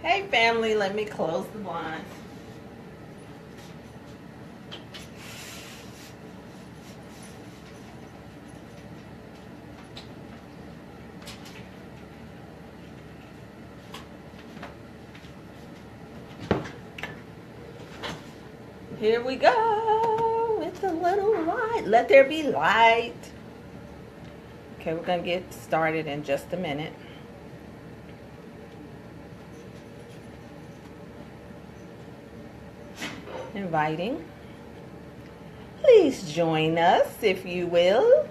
Hey family, let me close the blinds. Here we go with a little light. Let there be light. Okay, we're gonna get started in just a minute. Inviting. Please join us if you will.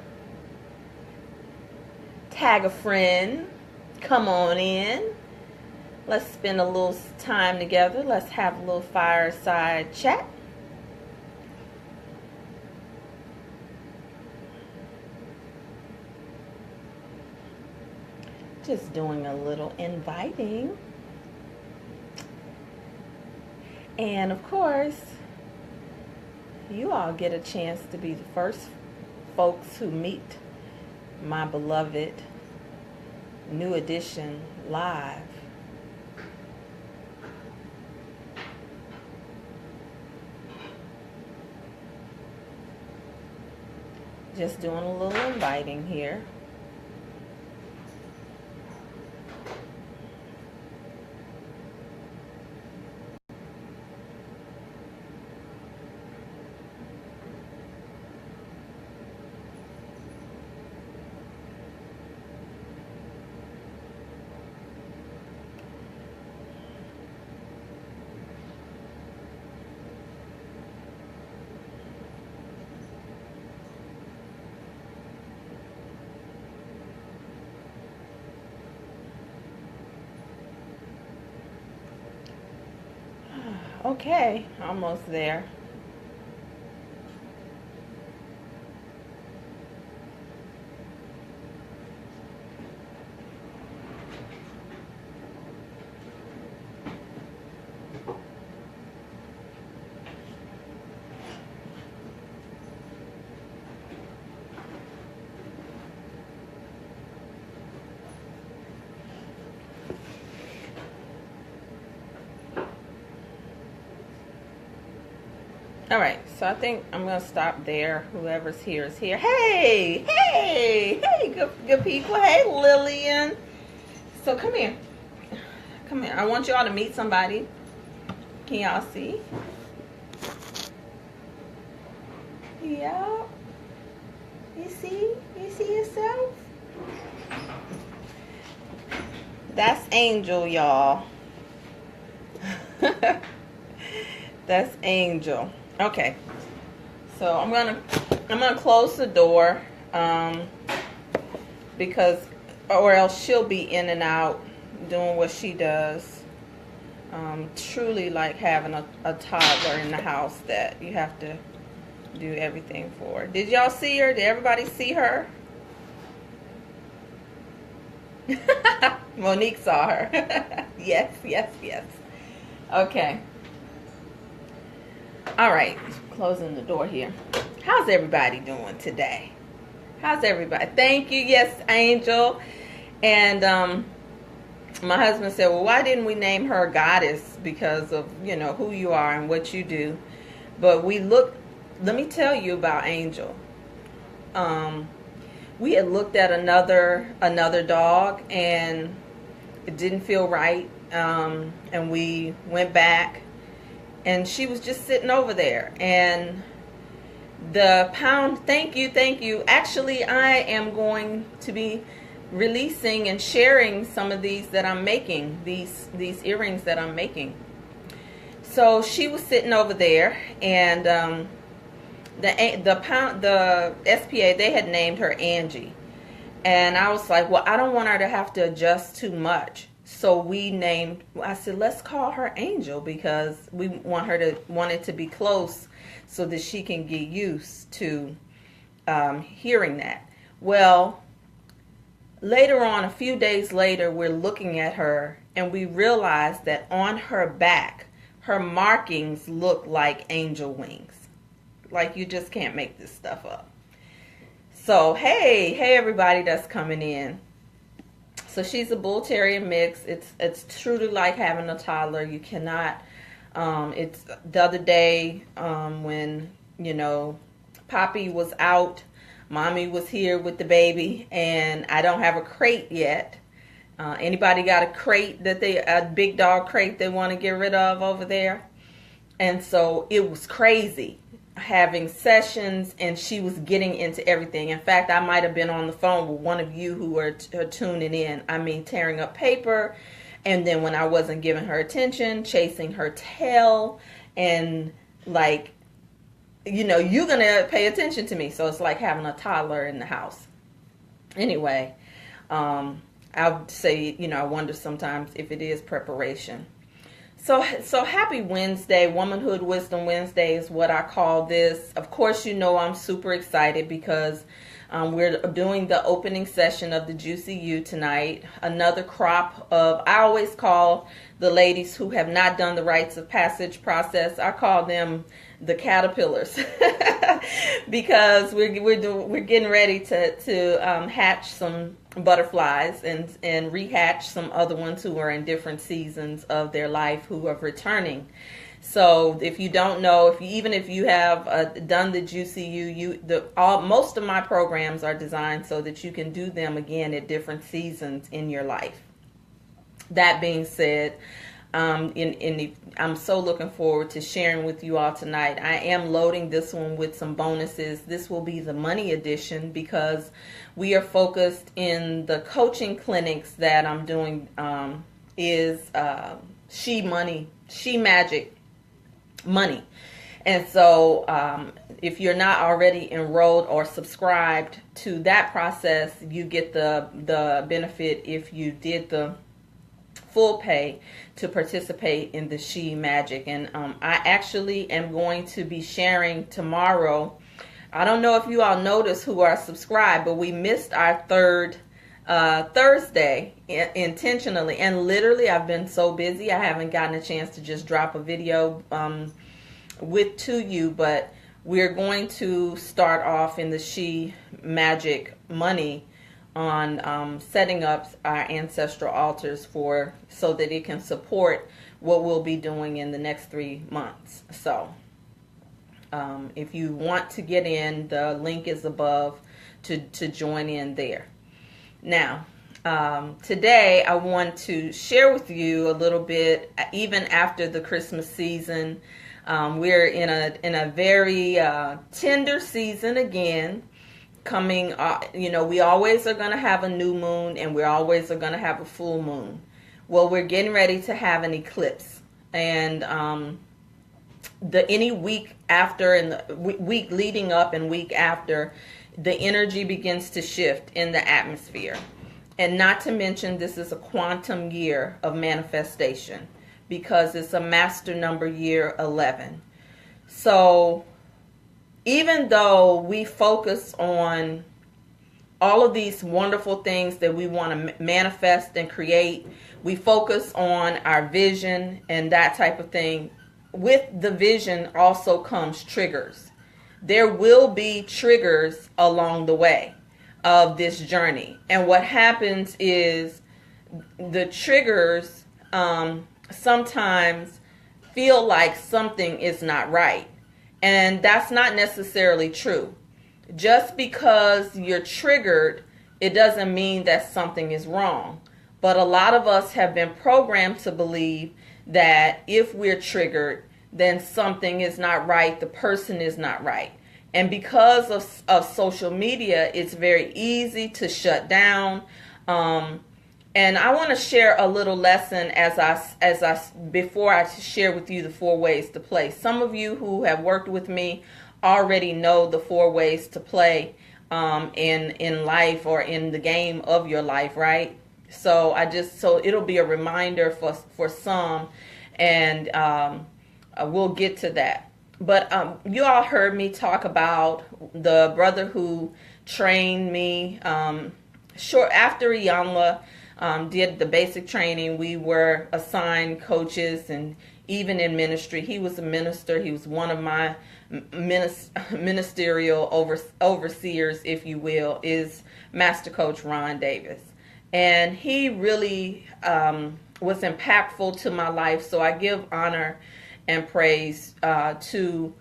Tag a friend. Come on in. Let's spend a little time together. Let's have a little fireside chat. Just doing a little inviting. And of course, you all get a chance to be the first folks who meet my beloved New Edition live. Just doing a little inviting here. Okay, almost there. All right, so I think I'm gonna stop there. Whoever's here is here. Hey, hey, hey, good people. Hey, Lillian. So come here, come here. I want y'all to meet somebody. Can y'all see? Yeah. You see? You see yourself? That's Angel, y'all. That's Angel. Okay, so I'm gonna close the door because, or else she'll be in and out doing what she does. Truly like having a toddler in the house that you have to do everything for. Did y'all see her? Did everybody see her? Monique saw her. Yes, yes, yes. Okay. All right, closing the door here. How's everybody doing today? How's everybody? Thank you. Yes, Angel. And my husband said, well, why didn't we name her Goddess? Because of, you know, who you are and what you do. But let me tell you about Angel. We had looked at another dog and it didn't feel right. And we went back. And she was just sitting over there. And the pound, thank you. Actually, I am going to be releasing and sharing some of these that I'm making, these earrings that I'm making. So she was sitting over there, and the SPA, they had named her Angie. And I was like, well, I don't want her to have to adjust too much. So I said, let's call her Angel because we want it to be close so that she can get used to hearing that. Well, later on, a few days later, we're looking at her and we realized that on her back, her markings look like angel wings. Like you just can't make this stuff up. So, hey everybody that's coming in. So she's a bull terrier mix. It's truly like having a toddler. You cannot. It's the other day when Poppy was out, Mommy was here with the baby, and I don't have a crate yet. Anybody got a crate a big dog crate they want to get rid of over there? And so it was crazy having sessions, and she was getting into everything. In fact, I might have been on the phone with one of you who were tuning in. I mean, tearing up paper, and then when I wasn't giving her attention, chasing her tail, and like, you're going to pay attention to me. So it's like having a toddler in the house. Anyway, I would say, I wonder sometimes if it is preparation. So happy Wednesday. Womanhood Wisdom Wednesday is what I call this. Of course, I'm super excited because we're doing the opening session of the Juicy You tonight. Another crop of, I always call the ladies who have not done the rites of passage process, I call them the caterpillars because we're getting ready to hatch some butterflies and rehatch some other ones who are in different seasons of their life who are returning. So if you don't know, even if you have done the Juicy You, most of my programs are designed so that you can do them again at different seasons in your life. That being said, I'm so looking forward to sharing with you all tonight. I am loading this one with some bonuses. This will be the money edition because we are focused in the coaching clinics that I'm doing is She Magic Money. And so if you're not already enrolled or subscribed to that process, you get the benefit if you did the full pay to participate in the She Magic. And I actually am going to be sharing tomorrow. I don't know if you all noticed who are subscribed, but we missed our third Thursday intentionally. And literally, I've been so busy, I haven't gotten a chance to just drop a video to you. But we're going to start off in the She Magic Money on setting up our ancestral altars so that it can support what we'll be doing in the next 3 months. So if you want to get in, the link is above to join in there. Now, today I want to share with you a little bit, even after the Christmas season. We're in a very tender season again. Coming, we always are going to have a new moon, and we always are going to have a full moon. Well, we're getting ready to have an eclipse, and any week after, and the week leading up and week after, the energy begins to shift in the atmosphere. And not to mention, this is a quantum year of manifestation because it's a master number year 11. So even though we focus on all of these wonderful things that we want to manifest and create, we focus on our vision and that type of thing. With the vision also comes triggers. There will be triggers along the way of this journey. And what happens is the triggers sometimes feel like something is not right. And that's not necessarily true. Just because you're triggered, it doesn't mean that something is wrong. But a lot of us have been programmed to believe that if we're triggered, then something is not right, the person is not right. And because of social media, it's very easy to shut down. And I want to share a little lesson before I share with you the 4 ways to play. Some of you who have worked with me already know the 4 ways to play in life or in the game of your life, right? So it'll be a reminder for some, and we'll get to that. But you all heard me talk about the brother who trained me short after Iyanla did the basic training. We were assigned coaches, and even in ministry, he was a minister. He was one of my ministerial overseers, if you will, is Master Coach Ron Davis. And he really was impactful to my life. So I give honor and praise to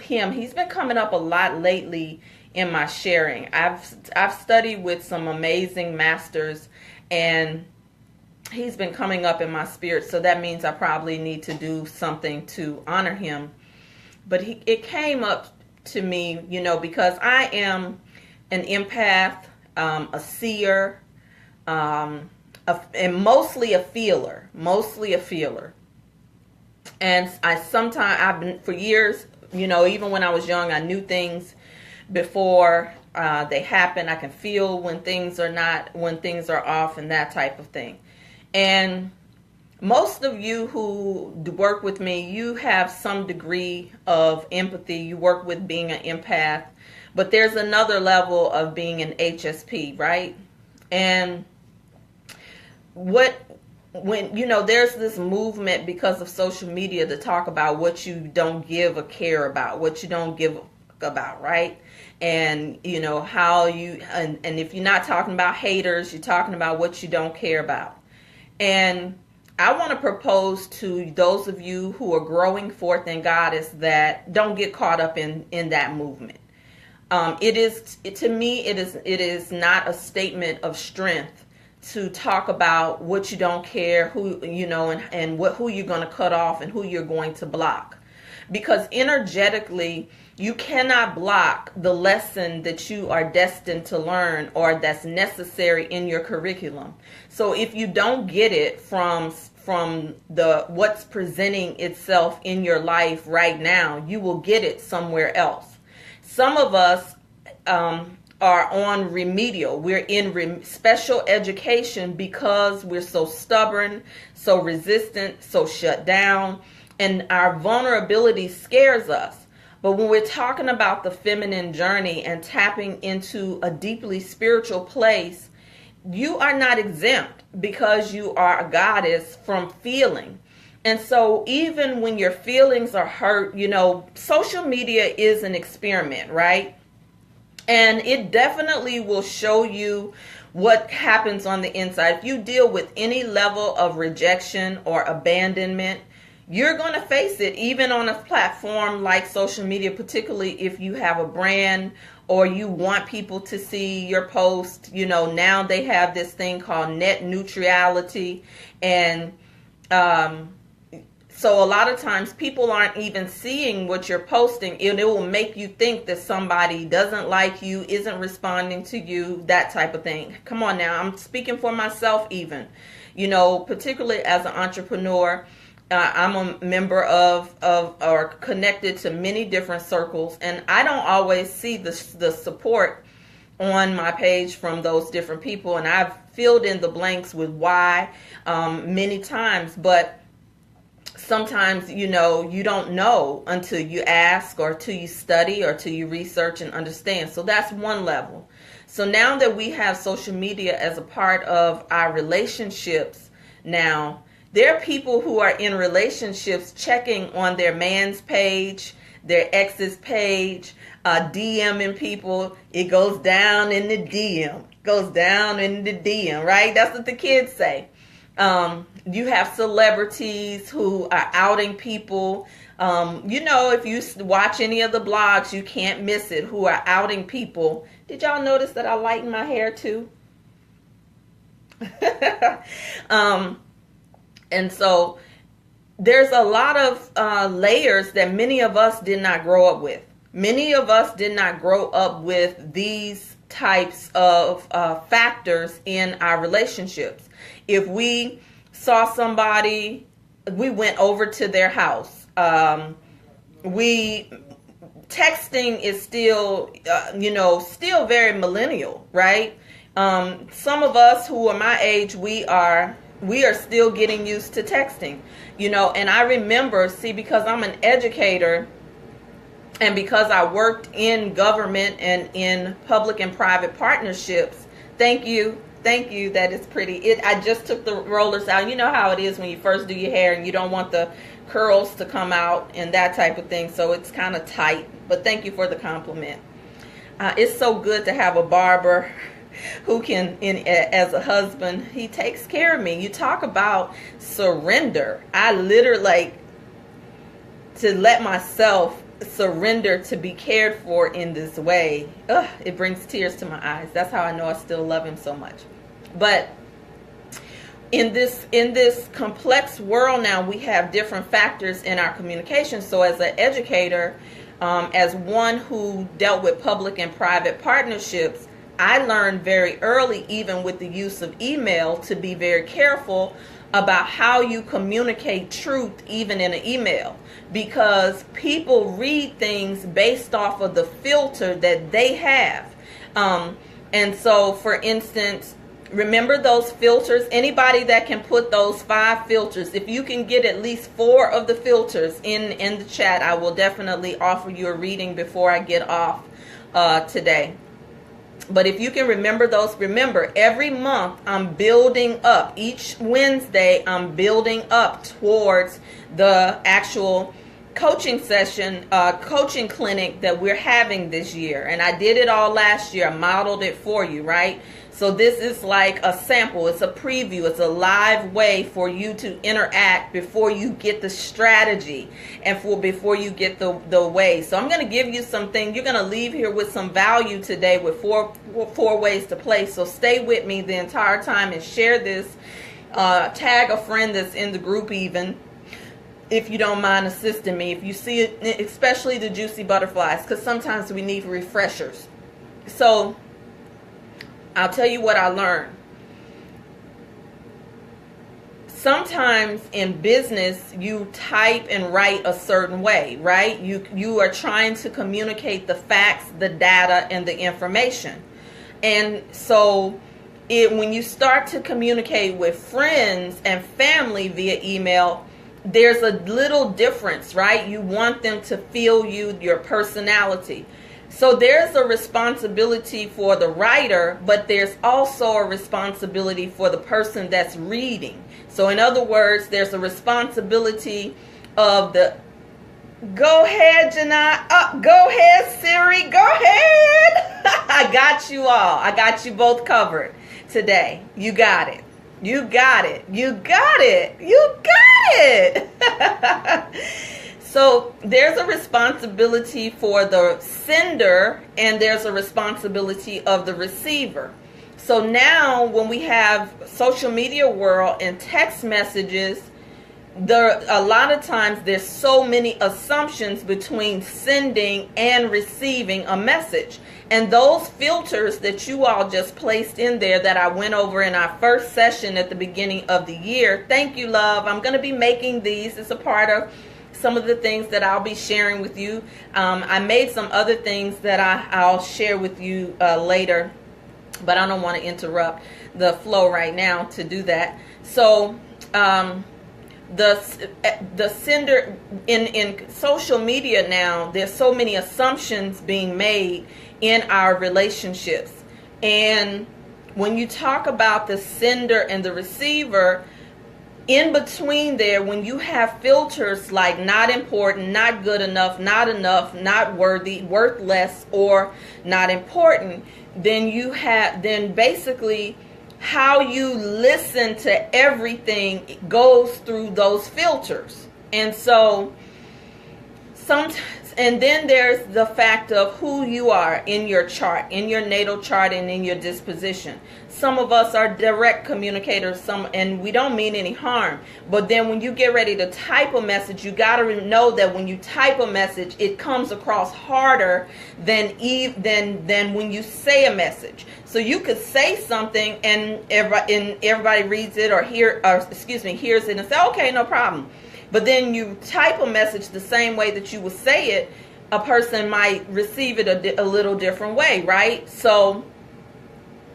him. He's been coming up a lot lately in my sharing. I've studied with some amazing masters, and he's been coming up in my spirit. So that means I probably need to do something to honor him. But it came up to me, because I am an empath, a seer, and mostly a feeler. And I've been for years, even when I was young, I knew things before they happen. I can feel when things are off, and that type of thing. And most of you who work with me, you have some degree of empathy. You work with being an empath, but there's another level of being an HSP, right? And there's this movement because of social media to talk about what you don't give a care about, what you don't give about, right? And how and if you're not talking about haters, you're talking about what you don't care about. And I want to propose to those of you who are growing forth in God is that don't get caught up in that movement. To me, it is not a statement of strength to talk about what you don't care, who and who you're going to cut off and who you're going to block, because energetically you cannot block the lesson that you are destined to learn or that's necessary in your curriculum. So if you don't get it from what's presenting itself in your life right now, you will get it somewhere else. Some of us are on remedial. We're in special education because we're so stubborn, so resistant, so shut down, and our vulnerability scares us. But when we're talking about the feminine journey and tapping into a deeply spiritual place, you are not exempt because you are a goddess from feeling. And so even when your feelings are hurt, social media is an experiment, right? And it definitely will show you what happens on the inside. If you deal with any level of rejection or abandonment, you're going to face it even on a platform like social media, particularly if you have a brand or you want people to see your post. Now they have this thing called net neutrality. And so a lot of times people aren't even seeing what you're posting, and it will make you think that somebody doesn't like you, isn't responding to you, that type of thing. Come on now, I'm speaking for myself even, particularly as an entrepreneur. I'm a member of or connected to many different circles, and I don't always see the support on my page from those different people, and I've filled in the blanks with why many times, but sometimes you don't know until you ask or till you study or till you research and understand. So that's one level. So now that we have social media as a part of our relationships now, there are people who are in relationships checking on their man's page, their ex's page, DMing people. It goes down in the DM, right? That's what the kids say. You have celebrities who are outing people. If you watch any of the blogs, you can't miss it, who are outing people. Did y'all notice that I lightened my hair too? And so there's a lot of layers that many of us did not grow up with. Many of us did not grow up with these types of factors in our relationships. If we saw somebody, we went over to their house. Texting is still, still very millennial, right? Some of us who are my age, we are still getting used to texting, and I remember, because I'm an educator and because I worked in government and in public and private partnerships. Thank you. That is pretty. I just took the rollers out. You know how it is when you first do your hair and you don't want the curls to come out and that type of thing. So it's kind of tight, but thank you for the compliment. It's so good to have a barber who can, as a husband, he takes care of me. You talk about surrender. I literally, like, to let myself surrender to be cared for in this way. It brings tears to my eyes. That's how I know I still love him so much. But in this complex world now, we have different factors in our communication. So as an educator, as one who dealt with public and private partnerships, I learned very early, even with the use of email, to be very careful about how you communicate truth even in an email, because people read things based off of the filter that they have. And so, for instance, remember those filters? Anybody that can put those 5 filters, if you can get at least 4 of the filters in the chat, I will definitely offer you a reading before I get off today. But if you can remember those, remember, every month I'm building up. Each Wednesday I'm building up towards the actual coaching session, coaching clinic that we're having this year. And I did it all last year. I modeled it for you, right? So this is like a sample. It's a preview. It's a live way for you to interact before you get the strategy and before you get the way. So I'm going to give you something. You're going to leave here with some value today with four ways to play. So stay with me the entire time and share this. Tag a friend that's in the group even, if you don't mind assisting me. If you see it, especially the juicy butterflies, because sometimes we need refreshers. So I'll tell you what I learned. Sometimes in business, you type and write a certain way, right? You are trying to communicate the facts, the data, and the information. And so when you start to communicate with friends and family via email, there's a little difference, right? You want them to feel you, your personality. So there's a responsibility for the writer, but there's also a responsibility for the person that's reading. So in other words, there's a responsibility of the, go ahead, Janai, go ahead, Siri, go ahead. I got you all. I got you both covered today. You got it. You got it. You got it. You got it. So there's a responsibility for the sender and there's a responsibility of the receiver. So now when we have social media world and text messages, a lot of times there's so many assumptions between sending and receiving a message. And those filters that you all just placed in there that I went over in our first session at the beginning of the year. Thank you, love. I'm going to be making these as a part of some of the things that I'll be sharing with you. I made some other things that I'll share with you later, but I don't want to interrupt the flow right now to do that. So the sender in social media now, there's so many assumptions being made in our relationships. And when you talk about the sender and the receiver, in between there, when you have filters like not important, not good enough, not worthy, worthless, or not important, then basically how you listen to everything goes through those filters. And so and then there's the fact of who you are in your chart, in your natal chart, and in your disposition. Some of us are direct communicators, and we don't mean any harm. But then when you get ready to type a message, you got to know that when you type a message, it comes across harder than when you say a message. So you could say something and everybody reads it hears it and say, okay, no problem. But then you type a message the same way that you would say it, a person might receive it a little different way, right? So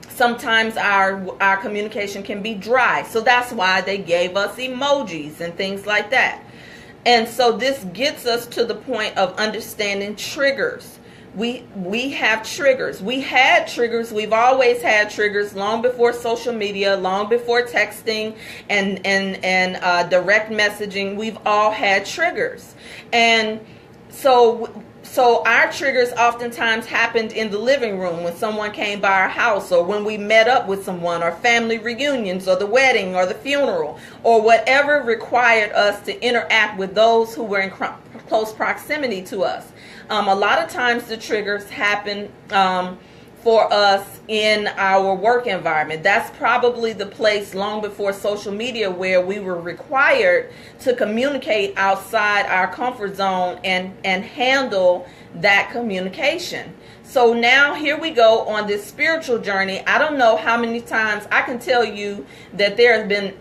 sometimes our communication can be dry. So that's why they gave us emojis and things like that. And so this gets us to the point of understanding triggers. We have triggers. We had triggers. We've always had triggers long before social media, long before texting and direct messaging. We've all had triggers. And so so our triggers oftentimes happened in the living room when someone came by our house, or when we met up with someone, or family reunions, or the wedding, or the funeral, or whatever required us to interact with those who were in close proximity to us. A lot of times the triggers happen for us in our work environment. That's probably the place long before social media where we were required to communicate outside our comfort zone and handle that communication. So now here we go on this spiritual journey. I don't know how many times I can tell you that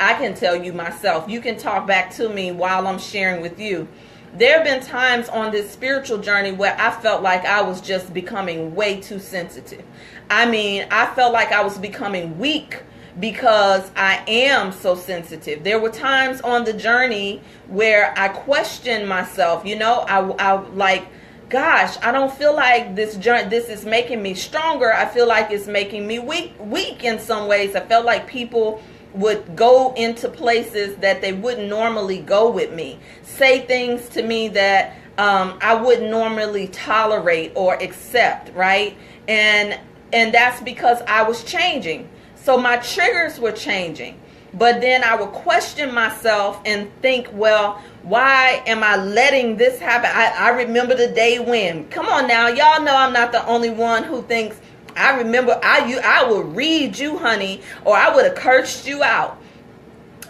I can tell you myself. You can talk back to me while I'm sharing with you. There have been times on this spiritual journey where I felt like I was just becoming way too sensitive. I mean, I felt like I was becoming weak because I am so sensitive. There were times on the journey where I questioned myself. You know, I like, gosh, I don't feel like this is making me stronger. I feel like it's making me weak in some ways. I felt like people would go into places that they wouldn't normally go with me, say things to me that I wouldn't normally tolerate or accept, right? And that's because I was changing. So my triggers were changing. But then I would question myself and think, well, why am I letting this happen? I remember the day when. Come on now, y'all know I'm not the only one who thinks, I remember I would read you, honey, or I would have cursed you out.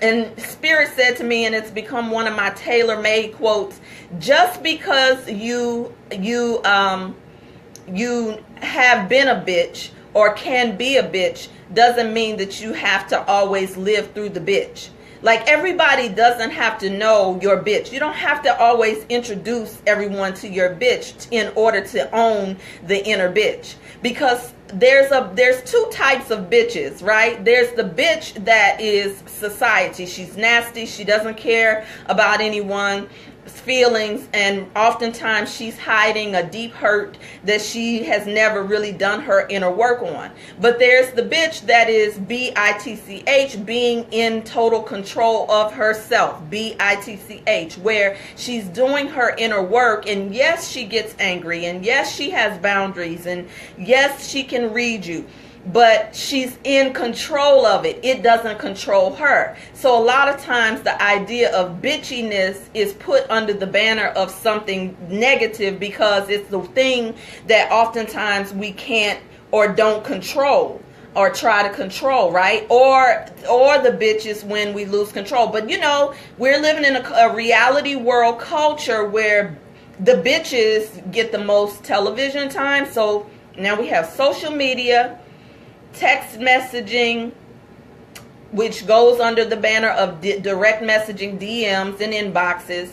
And Spirit said to me, and it's become one of my tailor-made quotes, just because you have been a bitch or can be a bitch doesn't mean that you have to always live through the bitch. Like, everybody doesn't have to know your bitch. You don't have to always introduce everyone to your bitch in order to own the inner bitch. Because there's two types of bitches, right? There's the bitch that is society. She's nasty. She doesn't care about anyone's feelings, and oftentimes she's hiding a deep hurt that she has never really done her inner work on. But there's the bitch that is BITCH, being in total control of herself, BITCH, where she's doing her inner work, and yes, she gets angry, and yes, she has boundaries, and yes, she can read you, but she's in control of it. It doesn't control her. So a lot of times the idea of bitchiness is put under the banner of something negative because it's the thing that oftentimes we can't or don't control or try to control, right? Or the bitches when we lose control. But you know, we're living in a reality world culture where the bitches get the most television time. So now we have social media, text messaging, which goes under the banner of direct messaging, DMs and inboxes,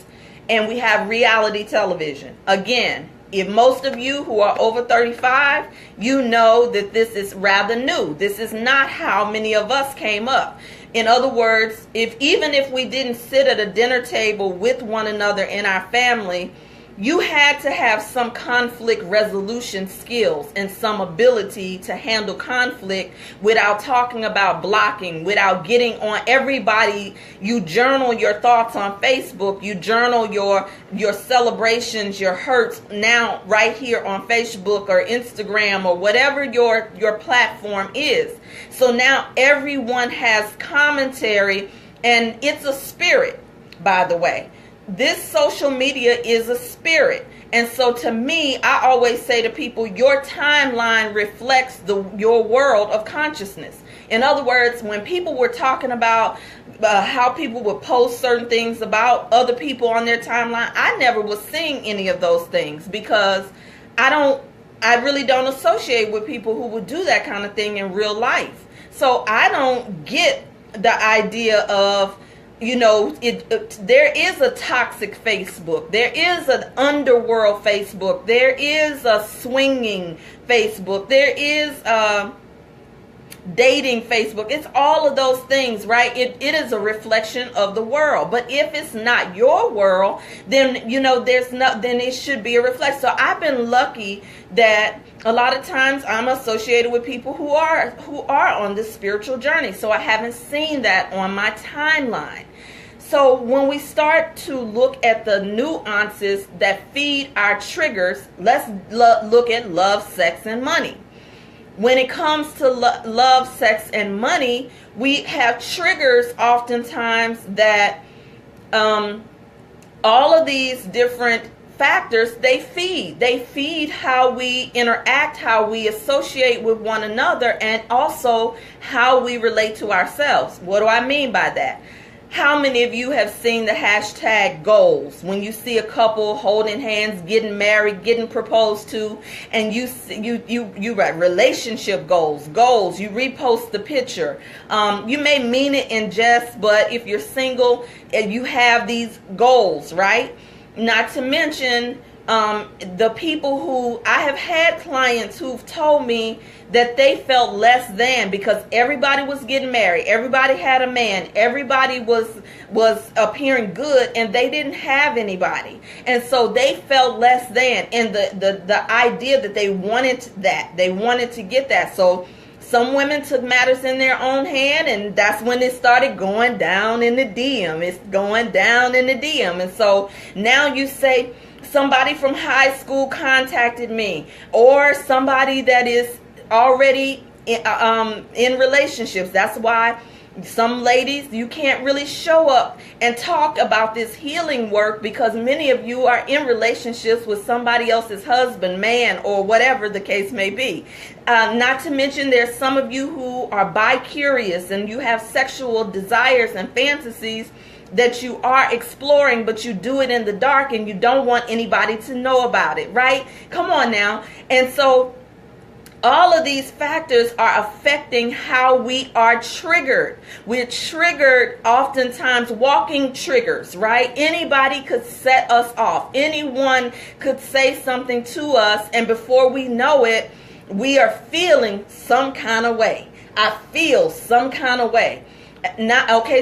and we have reality television. Again, if most of you who are over 35, you know that this is rather new. This is not how many of us came up. In other words, even if we didn't sit at a dinner table with one another in our family, you had to have some conflict resolution skills and some ability to handle conflict without talking about blocking, without getting on everybody. You journal your thoughts on Facebook. You journal your celebrations, your hurts now right here on Facebook or Instagram or whatever your platform is. So now everyone has commentary, and it's a spirit, by the way. This social media is a spirit. And so to me, I always say to people, your timeline reflects your world of consciousness. In other words, when people were talking about how people would post certain things about other people on their timeline, I never was seeing any of those things because I really don't associate with people who would do that kind of thing in real life. So I don't get the idea of, you know, there is a toxic Facebook. There is an underworld Facebook. There is a swinging Facebook. There is dating Facebook. It's all of those things, right? It is a reflection of the world. But if it's not your world, then, you know, then it should be a reflection. So I've been lucky that a lot of times I'm associated with people who are on this spiritual journey. So I haven't seen that on my timeline. So when we start to look at the nuances that feed our triggers, let's look at love, sex, and money. When it comes to love, sex, and money, we have triggers oftentimes that all of these different factors, they feed how we interact, how we associate with one another, and also how we relate to ourselves. What do I mean by that? How many of you have seen the hashtag goals when you see a couple holding hands, getting married, getting proposed to, and you write relationship goals, you repost the picture. You may mean it in jest, but if you're single and you have these goals, right? Not to mention the people who I have had clients who've told me that they felt less than because everybody was getting married, everybody had a man, everybody was appearing good, and they didn't have anybody, and so they felt less than. And the idea that they wanted to get that. So some women took matters in their own hand, and that's when it started going down in the DM. It's going down in the DM. And so now you say, somebody from high school contacted me, or somebody that is already in relationships. That's why some ladies, you can't really show up and talk about this healing work because many of you are in relationships with somebody else's husband, man, or whatever the case may be. Not to mention there's some of you who are bi-curious and you have sexual desires and fantasies that you are exploring, but you do it in the dark and you don't want anybody to know about it, right? Come on now. And so all of these factors are affecting how we are triggered. We're triggered oftentimes, walking triggers, right? Anybody could set us off. Anyone could say something to us, and before we know it, we are feeling some kind of way. I feel some kind of way.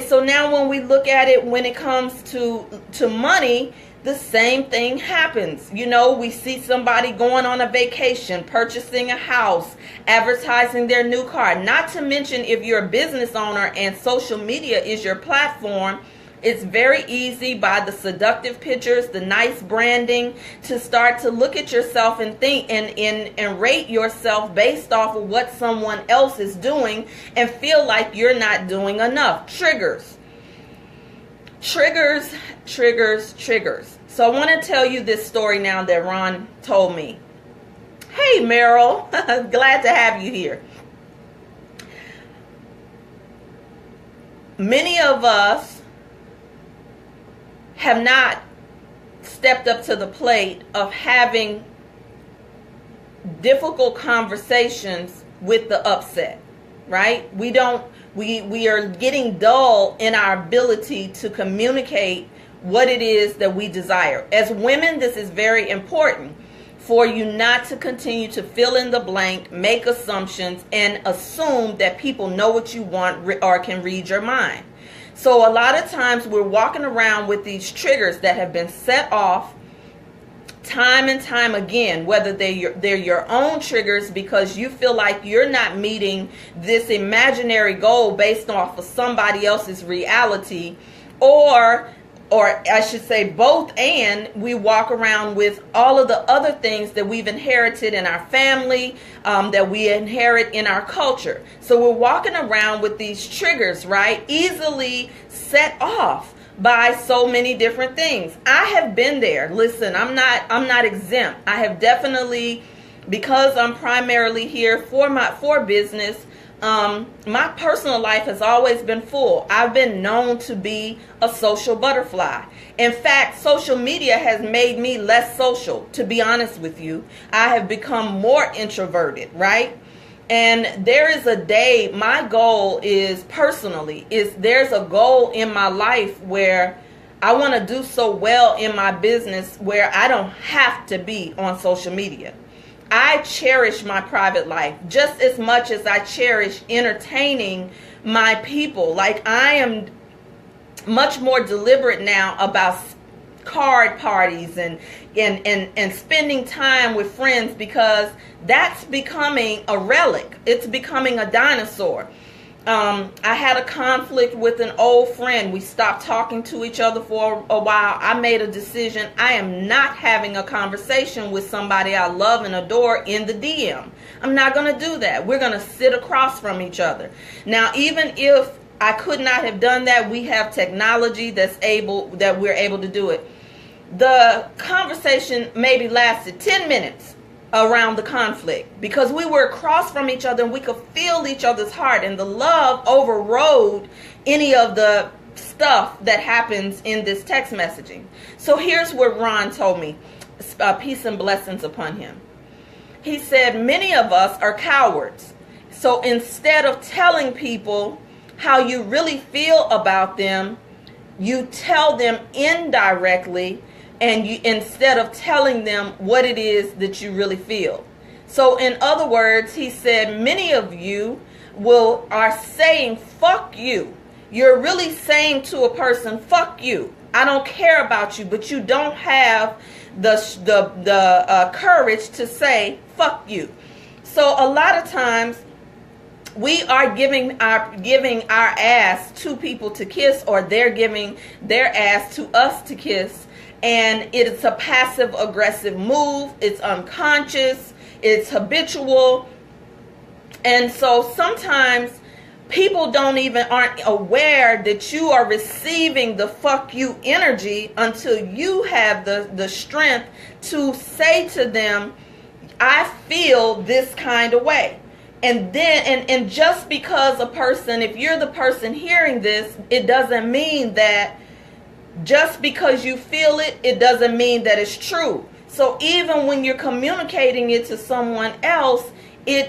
So now when we look at it, when it comes to money, the same thing happens. You know, we see somebody going on a vacation, purchasing a house, advertising their new car. Not to mention if you're a business owner and social media is your platform, it's very easy by the seductive pictures, the nice branding, to start to look at yourself and think and rate yourself based off of what someone else is doing and feel like you're not doing enough. Triggers. Triggers. So I want to tell you this story now that Ron told me. Hey, Meryl. Glad to have you here. Many of us have not stepped up to the plate of having difficult conversations with the upset, right? We are getting dull in our ability to communicate what it is that we desire. As women, this is very important for you not to continue to fill in the blank, make assumptions, and assume that people know what you want or can read your mind. So a lot of times we're walking around with these triggers that have been set off time and time again, whether they're your own triggers because you feel like you're not meeting this imaginary goal based off of somebody else's reality, or I should say both, and we walk around with all of the other things that we've inherited in our family, that we inherit in our culture. So we're walking around with these triggers, right? Easily set off by so many different things. I have been there. Listen, I'm not exempt. I have definitely, because I'm primarily here for business, my personal life has always been full. I've been known to be a social butterfly. In fact, social media has made me less social, to be honest with you. I have become more introverted, right? And there is a day, my goal is there's a goal in my life where I want to do so well in my business where I don't have to be on social media. I cherish my private life just as much as I cherish entertaining my people. Like, I am much more deliberate now about card parties and spending time with friends, because that's becoming a relic. It's becoming a dinosaur. I had a conflict with an old friend. We stopped talking to each other for a while. I made a decision. I am not having a conversation with somebody I love and adore in the DM. I'm not going to do that. We're going to sit across from each other. Now, even if I could not have done that, we have technology that we're able to do it. The conversation maybe lasted 10 minutes around the conflict because we were across from each other and we could feel each other's heart, and the love overrode any of the stuff that happens in this text messaging. So here's what Ron told me, peace and blessings upon him. He said, many of us are cowards. So instead of telling people how you really feel about them, you tell them indirectly, and you, instead of telling them what it is that you really feel. So in other words, he said, many of you are saying, fuck you. You're really saying to a person, fuck you. I don't care about you, but you don't have the courage to say, fuck you. So a lot of times we are giving our ass to people to kiss, or they're giving their ass to us to kiss. And it's a passive aggressive move. It's unconscious. It's habitual. And so sometimes people aren't aware that you are receiving the fuck you energy until you have the strength to say to them, I feel this kind of way. And then, and just because a person, if you're the person hearing this, it doesn't mean that just because you feel it, it doesn't mean that it's true. So even when you're communicating it to someone else, you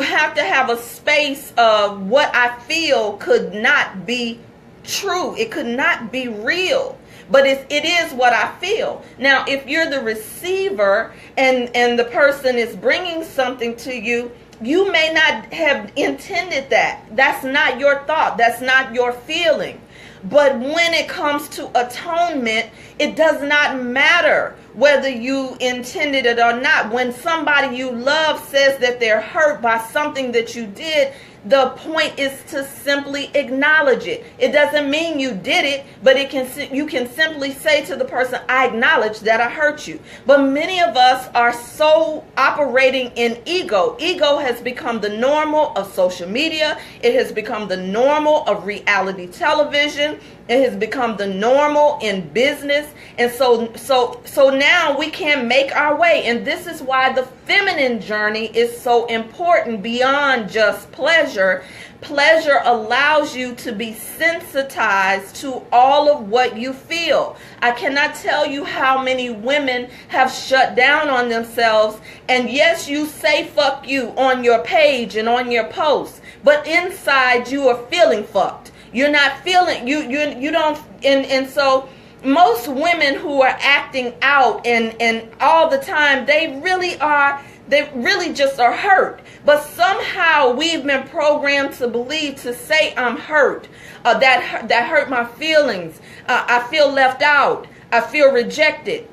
have to have a space of what I feel could not be true. It could not be real, but it is what I feel. Now, if you're the receiver and the person is bringing something to you, you may not have intended that. That's not your thought. That's not your feeling. But when it comes to atonement, it does not matter whether you intended it or not. When somebody you love says that they're hurt by something that you did, the point is to simply acknowledge it. It doesn't mean you did it, but you can simply say to the person, I acknowledge that I hurt you. But many of us are so operating in ego. Ego has become the normal of social media. It has become the normal of reality television. It has become the normal in business. And so now we can't make our way. And this is why the feminine journey is so important beyond just pleasure. Pleasure allows you to be sensitized to all of what you feel. I cannot tell you how many women have shut down on themselves. And yes, you say fuck you on your page and on your posts, but inside you are feeling fucked. You're not feeling, you don't, and so most women who are acting out and all the time, they really just are hurt. But somehow we've been programmed to believe, to say I'm hurt, that hurt my feelings. I feel left out. I feel rejected.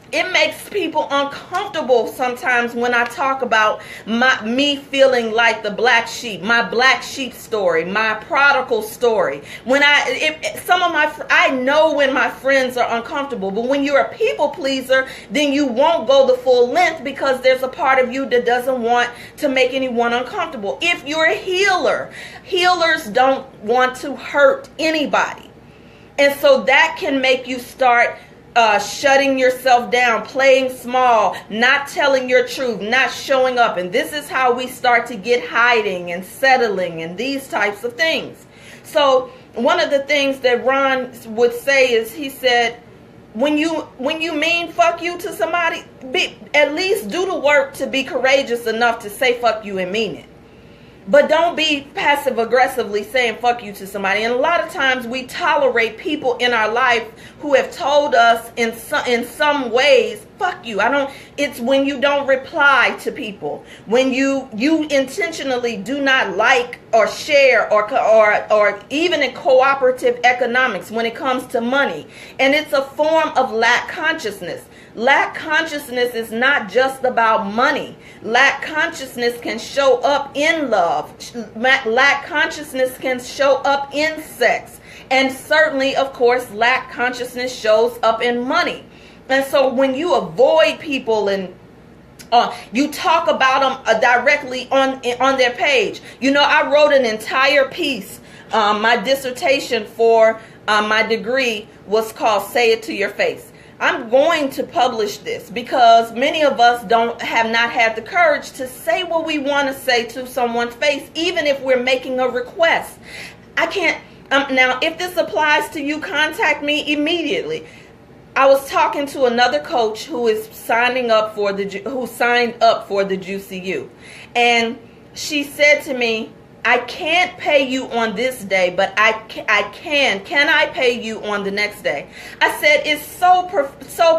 It makes people uncomfortable sometimes when I talk about me feeling like the black sheep, my black sheep story, my prodigal story. I know when my friends are uncomfortable, but when you're a people pleaser, then you won't go the full length because there's a part of you that doesn't want to make anyone uncomfortable. If you're a healer, healers don't want to hurt anybody. And so that can make you start shutting yourself down, playing small, not telling your truth, not showing up. And this is how we start to get hiding and settling and these types of things. So one of the things that Ron would say is, he said, when you mean fuck you to somebody, at least do the work to be courageous enough to say fuck you and mean it. But don't be passive aggressively saying fuck you to somebody. And a lot of times we tolerate people in our life who have told us in some ways, fuck you. It's when you don't reply to people, when you intentionally do not like or share or even in cooperative economics when it comes to money. And it's a form of lack consciousness. Lack consciousness is not just about money. Lack consciousness can show up in love. Lack consciousness can show up in sex. And certainly, of course, lack consciousness shows up in money. And so when you avoid people and you talk about them directly on their page. I wrote an entire piece. My dissertation for my degree was called Say It to Your Face. I'm going to publish this because many of us have not had the courage to say what we want to say to someone's face, even if we're making a request. I can't. Now, if this applies to you, contact me immediately. I was talking to another coach who signed up for the GCU, and she said to me, I can't pay you on this day, but I can. Can I pay you on the next day? I said, it's so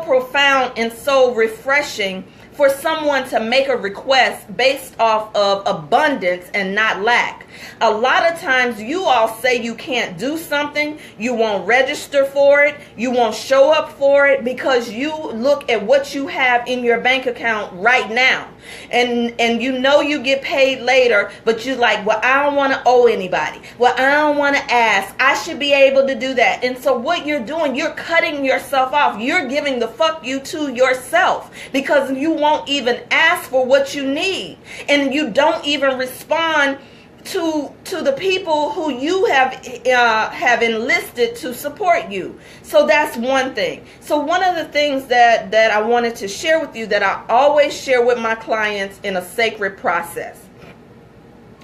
profound and so refreshing for someone to make a request based off of abundance and not lack. A lot of times you all say you can't do something, you won't register for it, you won't show up for it because you look at what you have in your bank account right now. And you get paid later, but you're like, well, I don't want to owe anybody. Well, I don't want to ask. I should be able to do that. And so what you're doing, you're cutting yourself off. You're giving the fuck you to yourself because you won't even ask for what you need. And you don't even respond to the people who you have enlisted to support you. So that's one thing. So one of the things that I wanted to share with you that I always share with my clients in a sacred process.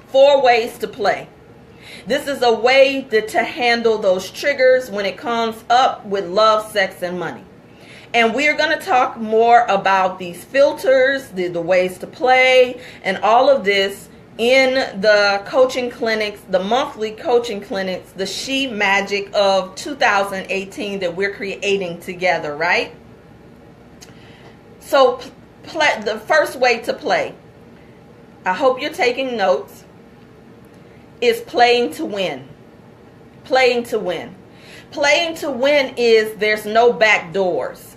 4 ways to play. This is a way to handle those triggers when it comes up with love, sex, and money. And we're going to talk more about these filters, the ways to play, and all of this in the coaching clinics, the monthly coaching clinics, the She Magic of 2018 that we're creating together, right? So the first way to play, I hope you're taking notes, is playing to win. Playing to win. Playing to win is there's no back doors.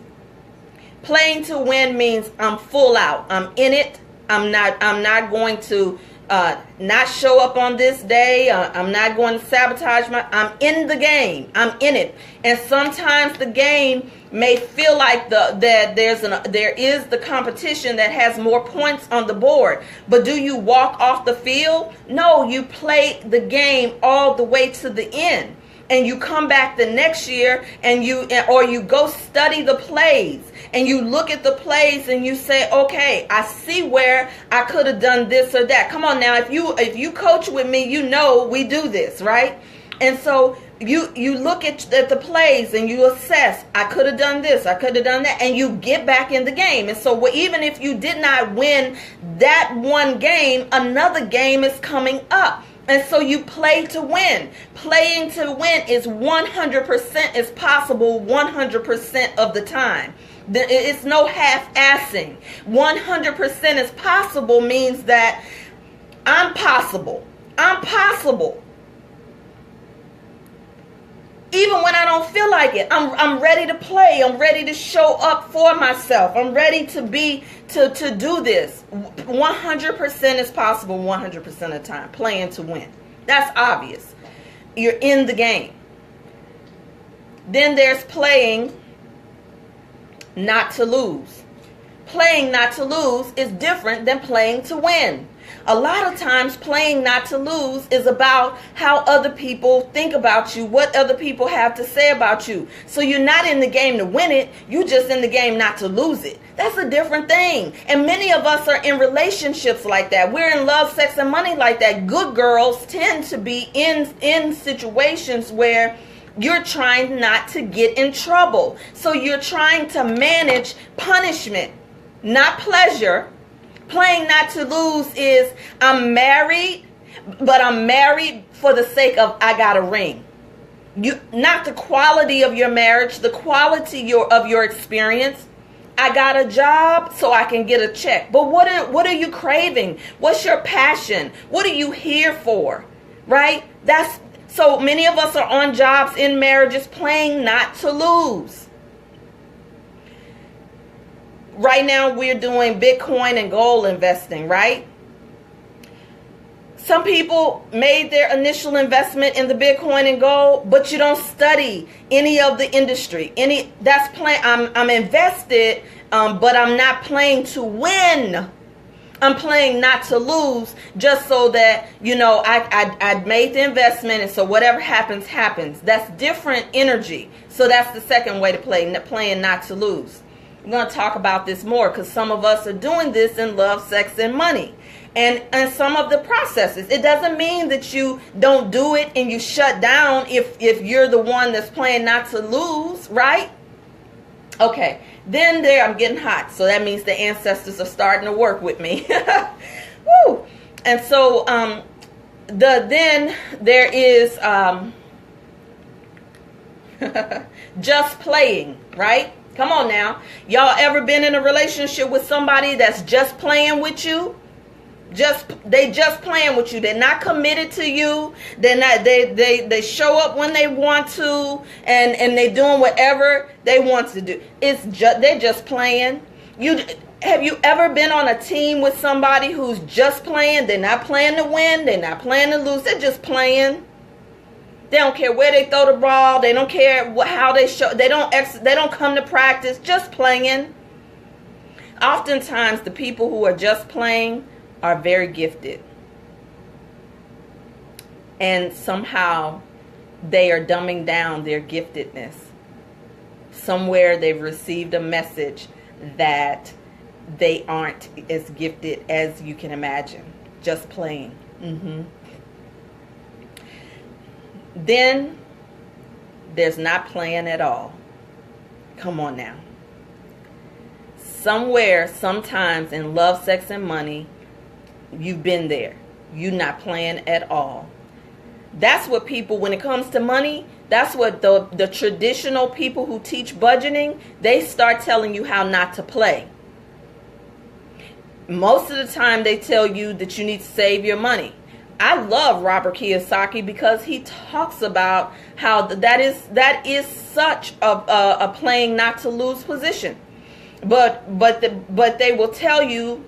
Playing to win means I'm full out. I'm in it. I'm not going to not show up on this day. I'm not going to sabotage I'm in the game. I'm in it. And sometimes the game may feel like there is the competition that has more points on the board. But do you walk off the field? No, you play the game all the way to the end. And you come back the next year and you go study the plays and you look at the plays and you say, okay, I see where I could have done this or that. Come on now, if you coach with me, we do this, right? And so you look at the plays and you assess, I could have done this, I could have done that, and you get back in the game. And so even if you did not win that one game, another game is coming up. And so you play to win. Playing to win is 100% is possible 100% of the time. It's no half-assing. 100% is possible means that I'm possible. I'm possible. Even when I don't feel like it, I'm ready to play. I'm ready to show up for myself. I'm ready to do this. 100% is possible 100% of the time. Playing to win. That's obvious. You're in the game. Then there's playing not to lose. Playing not to lose is different than playing to win. A lot of times playing not to lose is about how other people think about you, what other people have to say about you. So you're not in the game to win it, you're just in the game not to lose it. That's a different thing. And many of us are in relationships like that. We're in love, sex, and money like that. Good girls tend to be in situations where you're trying not to get in trouble. So you're trying to manage punishment, not pleasure. Playing not to lose is I'm married, But I'm married for the sake of I got a ring. Not the quality of your marriage, the quality of your experience. I got a job so I can get a check. But what are you craving? What's your passion? What are you here for? Right? That's so many of us are on jobs in marriages playing not to lose. Right now we're doing Bitcoin and gold investing, right? Some people made their initial investment in the Bitcoin and gold, but you don't study any of the industry. I'm invested, but I'm not playing to win. I'm playing not to lose, just so that, I made the investment, and so whatever happens, happens. That's different energy. So that's the second way to play, playing not to lose. I'm going to talk about this more because some of us are doing this in love, sex, and money. And some of the processes. It doesn't mean that you don't do it and you shut down if you're the one that's playing not to lose, right? Okay, then I'm getting hot. So that means the ancestors are starting to work with me. Woo! And so then there is just playing, right? Come on now. Y'all ever been in a relationship with somebody that's just playing with you? They just playing with you. They're not committed to you. They're not. They show up when they want to, and they doing whatever they want to do. They're just playing. Have you ever been on a team with somebody who's just playing? They're not playing to win. They're not playing to lose. They're just playing. They don't care where they throw the ball. They don't care how they show. They don't come to practice. Just playing. Oftentimes, the people who are just playing are very gifted, and somehow they are dumbing down their giftedness. Somewhere they've received a message that they aren't as gifted as you can imagine. Just playing. Then there's not playing at all. Come on now. Somewhere, sometimes in love, sex, and money, you've been there. You're not playing at all. That's what people, when it comes to money, that's what the traditional people who teach budgeting, they start telling you how not to play. Most of the time they tell you that you need to save your money. I love Robert Kiyosaki because he talks about how that is such a playing not to lose position. But they will tell you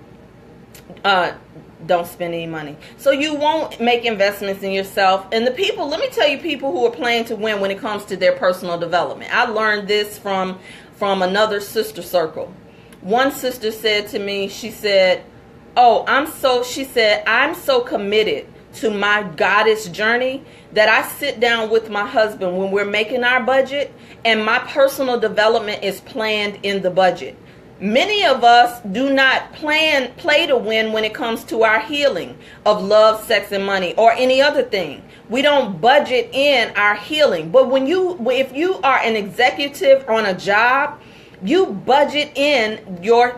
don't spend any money. So you won't make investments in yourself. And let me tell you, people who are playing to win when it comes to their personal development. I learned this from another sister circle. One sister said to me, she said, I'm so committed to my goddess journey that I sit down with my husband when we're making our budget, and my personal development is planned in the budget. Many of us do not play to win when it comes to our healing of love, sex, and money, or any other thing. We don't budget in our healing. But if you are an executive on a job, you budget in your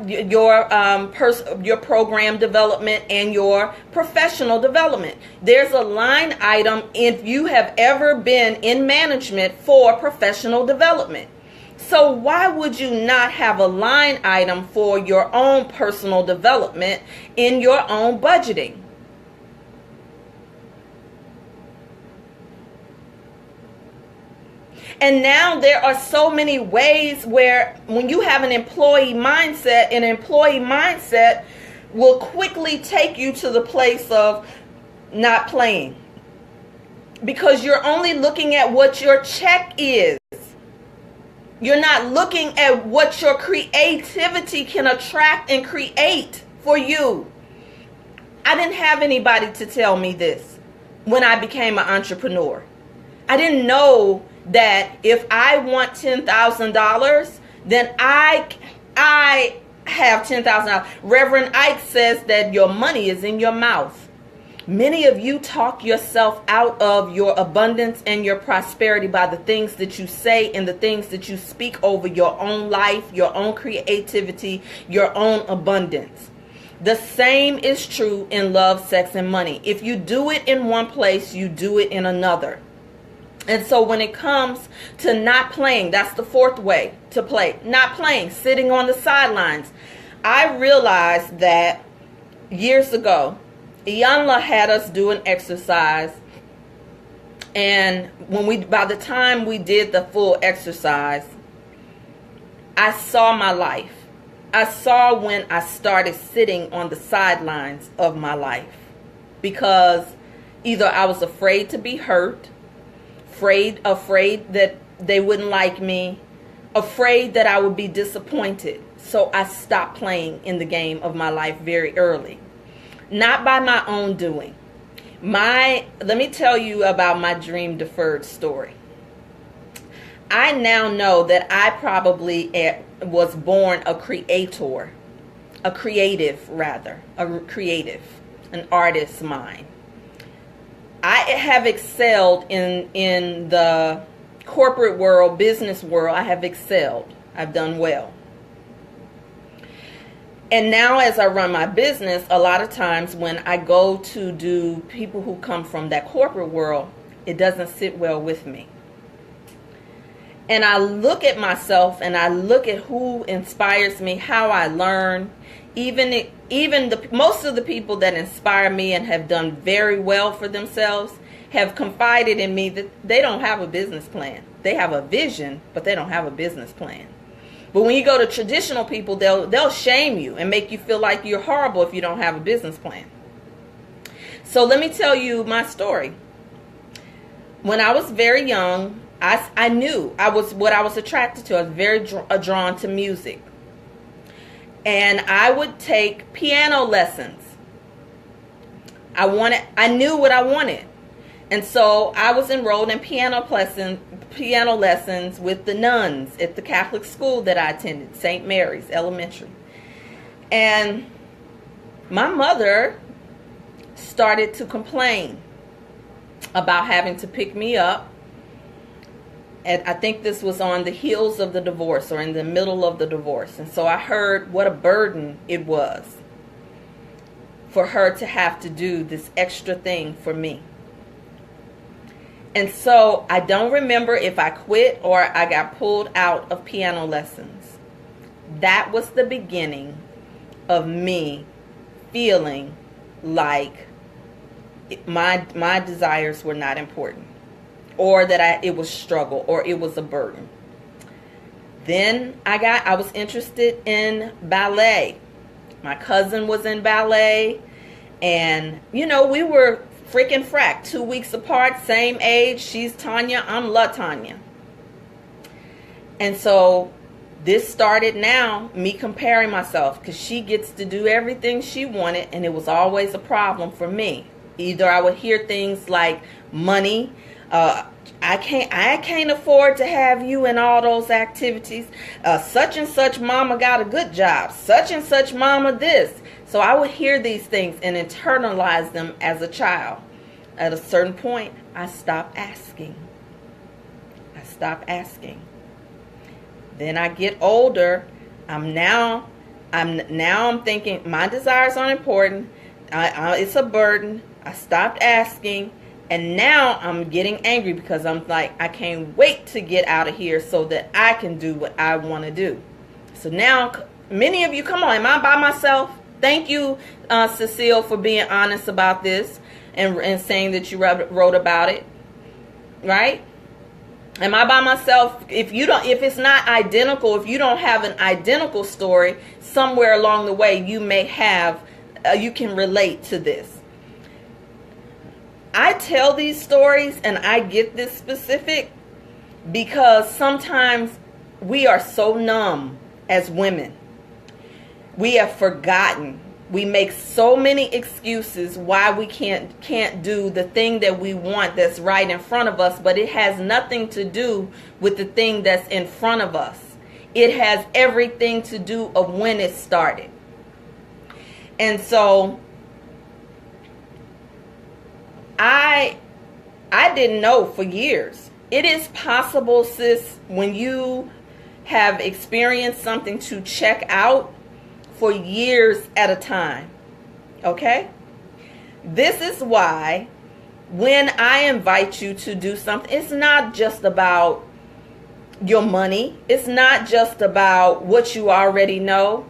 program development and your professional development. There's a line item if you have ever been in management for professional development. So why would you not have a line item for your own personal development in your own budgeting? And now there are so many ways where when you have an employee mindset will quickly take you to the place of not playing. Because you're only looking at what your check is. You're not looking at what your creativity can attract and create for you. I didn't have anybody to tell me this when I became an entrepreneur. I didn't know that if I want $10,000, then I have $10,000. Reverend Ike says that your money is in your mouth. Many of you talk yourself out of your abundance and your prosperity by the things that you say and the things that you speak over your own life, your own creativity, your own abundance. The same is true in love, sex, and money. If you do it in one place, you do it in another. And so when it comes to not playing, that's the fourth way to play. Not playing, sitting on the sidelines. I realized that years ago, Iyanla had us do an exercise. And by the time we did the full exercise, I saw my life. I saw when I started sitting on the sidelines of my life. Because either I was afraid to be hurt, afraid that they wouldn't like me, afraid that I would be disappointed. So I stopped playing in the game of my life very early. Not by my own doing. Let me tell you about my dream deferred story. I now know that I probably was born a creative, an artist's mind. I have excelled in the corporate world, business world. I have excelled. I've done well. And now as I run my business, a lot of times when I go to do people who come from that corporate world, it doesn't sit well with me. And I look at myself and I look at who inspires me, how I learn. Most of the people that inspire me and have done very well for themselves have confided in me that they don't have a business plan. They have a vision, but they don't have a business plan. But when you go to traditional people, they'll shame you and make you feel like you're horrible if you don't have a business plan. So let me tell you my story. When I was very young, I knew what I was attracted to. I was very drawn to music. And I would take piano lessons. I knew what I wanted. And so I was enrolled in piano lessons with the nuns at the Catholic school that I attended, St. Mary's Elementary. And my mother started to complain about having to pick me up. And I think this was on the heels of the divorce or in the middle of the divorce. And so I heard what a burden it was for her to have to do this extra thing for me. And so I don't remember if I quit or I got pulled out of piano lessons. That was the beginning of me feeling like my desires were not important, or that it was struggle, or it was a burden. Then I was interested in ballet. My cousin was in ballet, and we were freaking frack, 2 weeks apart, same age. She's Tanya, I'm LaTanya. And so this started now, me comparing myself, because she gets to do everything she wanted, and it was always a problem for me. Either I would hear things like money, I can't afford to have you in all those activities. Such and such mama got a good job. Such and such mama this. So I would hear these things and internalize them as a child. At a certain point, I stopped asking. Then I get older. I'm thinking my desires aren't important. It's a burden. I stopped asking. And now I'm getting angry because I'm like, I can't wait to get out of here so that I can do what I want to do. So now, many of you, come on, am I by myself? Thank you, Cecile, for being honest about this and saying that you wrote about it. Right? Am I by myself? If it's not identical, if you don't have an identical story, somewhere along the way you may have, you can relate to this. I tell these stories and I get this specific because sometimes we are so numb as women. We have forgotten. We make so many excuses why we can't do the thing that we want that's right in front of us, but it has nothing to do with the thing that's in front of us. It has everything to do of when it started. And so I didn't know for years. It is possible, sis, when you have experienced something, to check out for years at a time. Okay? This is why when I invite you to do something, it's not just about your money. It's not just about what you already know.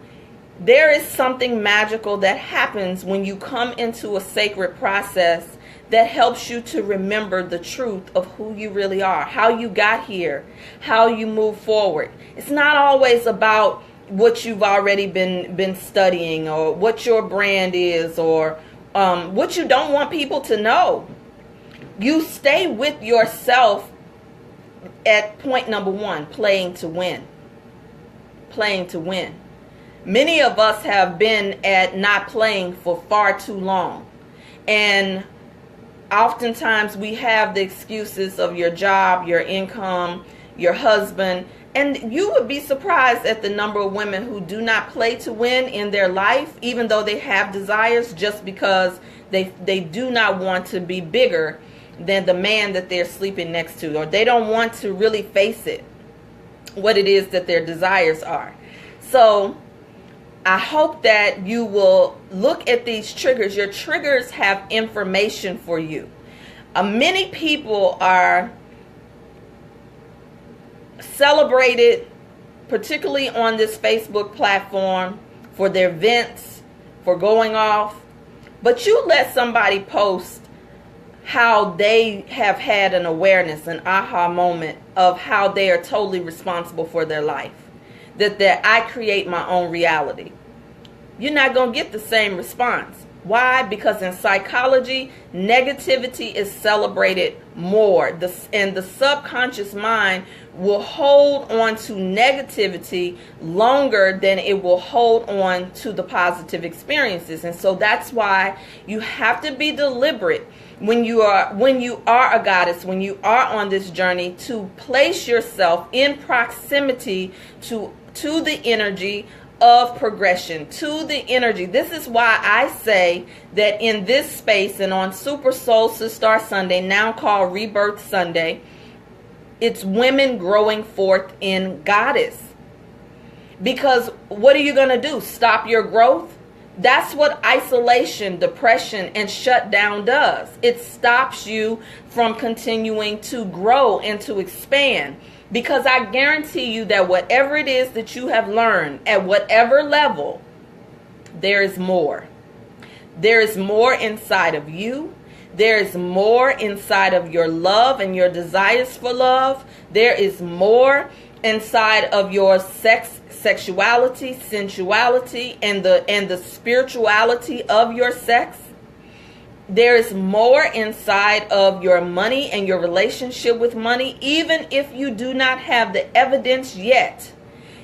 There is something magical that happens when you come into a sacred process that helps you to remember the truth of who you really are, how you got here, how you move forward. It's not always about what you've already been studying, or what your brand is, or what you don't want people to know. You stay with yourself at point number one, playing to win. Playing to win. Many of us have been at not playing for far too long. And oftentimes we have the excuses of your job, your income, your husband. And you would be surprised at the number of women who do not play to win in their life, even though they have desires, just because they do not want to be bigger than the man that they're sleeping next to, or they don't want to really face it, what it is that their desires are. So I hope that you will look at these triggers. Your triggers have information for you. Many people are celebrated, particularly on this Facebook platform, for their vents, for going off. But you let somebody post how they have had an awareness, an aha moment of how they are totally responsible for their life. That I create my own reality. You're not going to get the same response. Why? Because in psychology, negativity is celebrated more. And the subconscious mind will hold on to negativity longer than it will hold on to the positive experiences. And so that's why you have to be deliberate when you are a goddess, when you are on this journey, to place yourself in proximity to the energy of progression, to the energy. This is why I say that in this space and on Super Solstice Star Sunday, now called Rebirth Sunday, it's women growing forth in goddess. Because what are you going to do? Stop your growth? That's what isolation, depression, and shutdown does. It stops you from continuing to grow and to expand. Because I guarantee you that whatever it is that you have learned at whatever level, there is more. There is more inside of you. There is more inside of your love and your desires for love. There is more inside of your sexuality, sensuality, and the spirituality of your sex. There is more inside of your money and your relationship with money. Even if you do not have the evidence yet,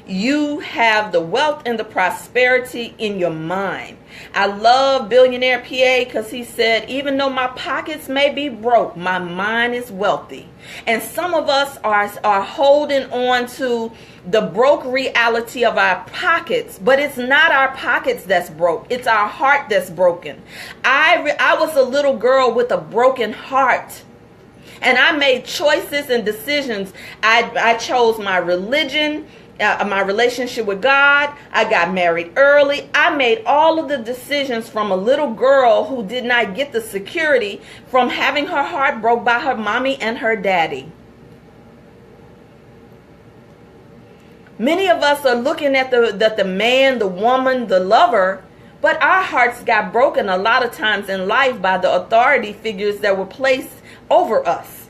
you have the wealth and the prosperity in your mind. I love Billionaire PA because he said, even though my pockets may be broke, my mind is wealthy. And some of us are holding on to the broke reality of our pockets, but it's not our pockets that's broke. It's our heart that's broken. I was a little girl with a broken heart. And I made choices and decisions. I chose my religion, my relationship with God. I got married early. I made all of the decisions from a little girl who did not get the security from having her heart broke by her mommy and her daddy. Many of us are looking at the man, the woman, the lover, but our hearts got broken a lot of times in life by the authority figures that were placed over us.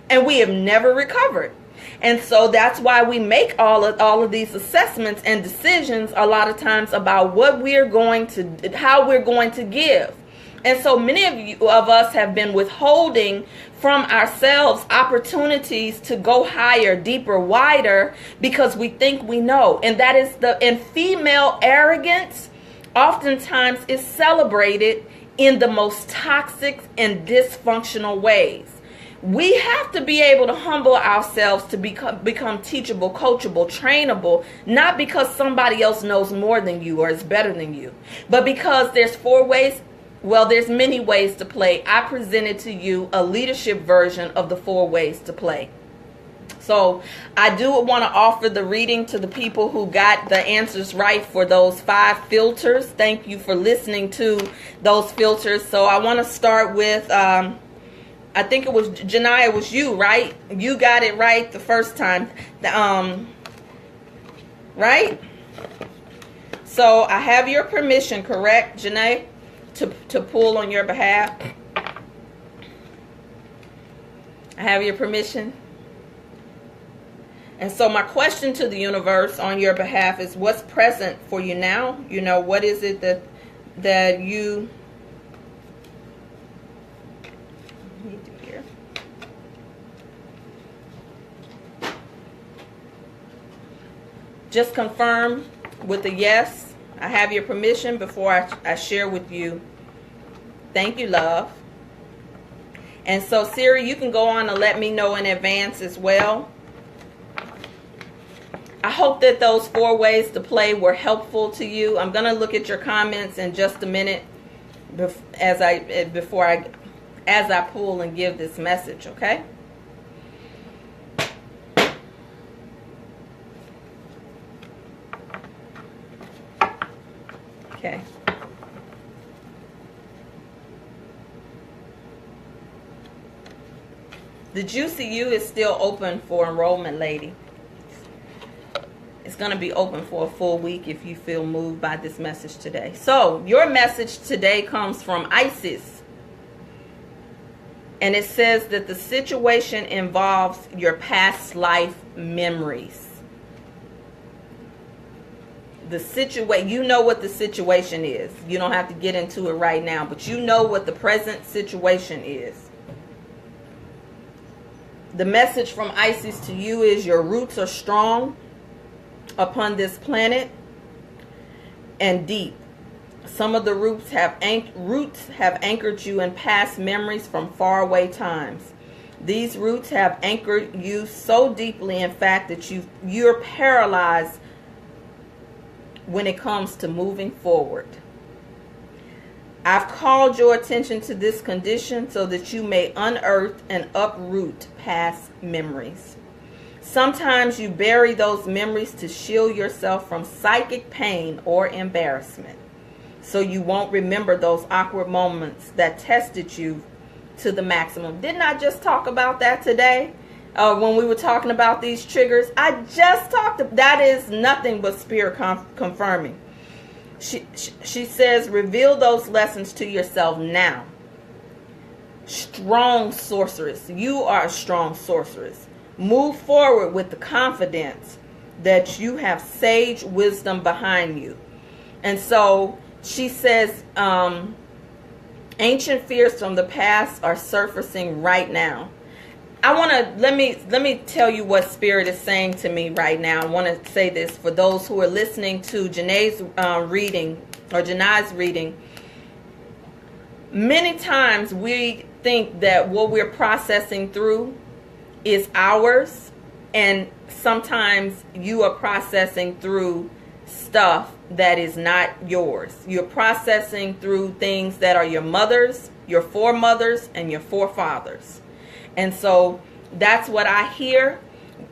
And we have never recovered. And so that's why we make all of these assessments and decisions a lot of times about what we're going to, how we're going to give. And so many of us have been withholding from ourselves opportunities to go higher, deeper, wider, because we think we know. And that is and female arrogance oftentimes is celebrated in the most toxic and dysfunctional ways. We have to be able to humble ourselves to become teachable, coachable, trainable, not because somebody else knows more than you or is better than you, but because there's there's many ways to play. I presented to you a leadership version of the 4 ways to play. So I do want to offer the reading to the people who got the answers right for those 5 filters. Thank you for listening to those filters. So I want to start with, I think it was Janiyah, it was you, right? You got it right the first time. Right? So I have your permission, correct, Janae, to pull on your behalf? I have your permission. And so my question to the universe on your behalf is, what's present for you now? You know, what is it that you need to hear? Just confirm with a yes. I have your permission before I share with you. Thank you, love. And so, Siri, you can go on and let me know in advance as well. I hope that those 4 ways to play were helpful to you. I'm going to look at your comments in just a minute as I pull and give this message, okay? Okay. The Juicy U is still open for enrollment, lady. It's going to be open for a full week if you feel moved by this message today. So, your message today comes from Isis. And it says that the situation involves your past life memories. You know what the situation is. You don't have to get into it right now, but you know what the present situation is. The message from Isis to you is your roots are strong upon this planet and deep. Some of the roots have anchored you in past memories from faraway times. These roots have anchored you so deeply, in fact, that you're paralyzed when it comes to moving forward. I've called your attention to this condition so that you may unearth and uproot past memories. Sometimes you bury those memories to shield yourself from psychic pain or embarrassment, so you won't remember those awkward moments that tested you to the maximum. Didn't I just talk about that today? When we were talking about these triggers, I just talked. That is nothing but spirit confirming. She says, reveal those lessons to yourself now. Strong sorceress. You are a strong sorceress. Move forward with the confidence that you have sage wisdom behind you. And so she says, ancient fears from the past are surfacing right now. I want to, let me tell you what Spirit is saying to me right now. I want to say this for those who are listening to Janae's reading, or Janai's reading. Many times we think that what we're processing through is ours, and sometimes you are processing through stuff that is not yours. You're processing through things that are your mother's, your foremothers, and your forefathers. And so that's what I hear.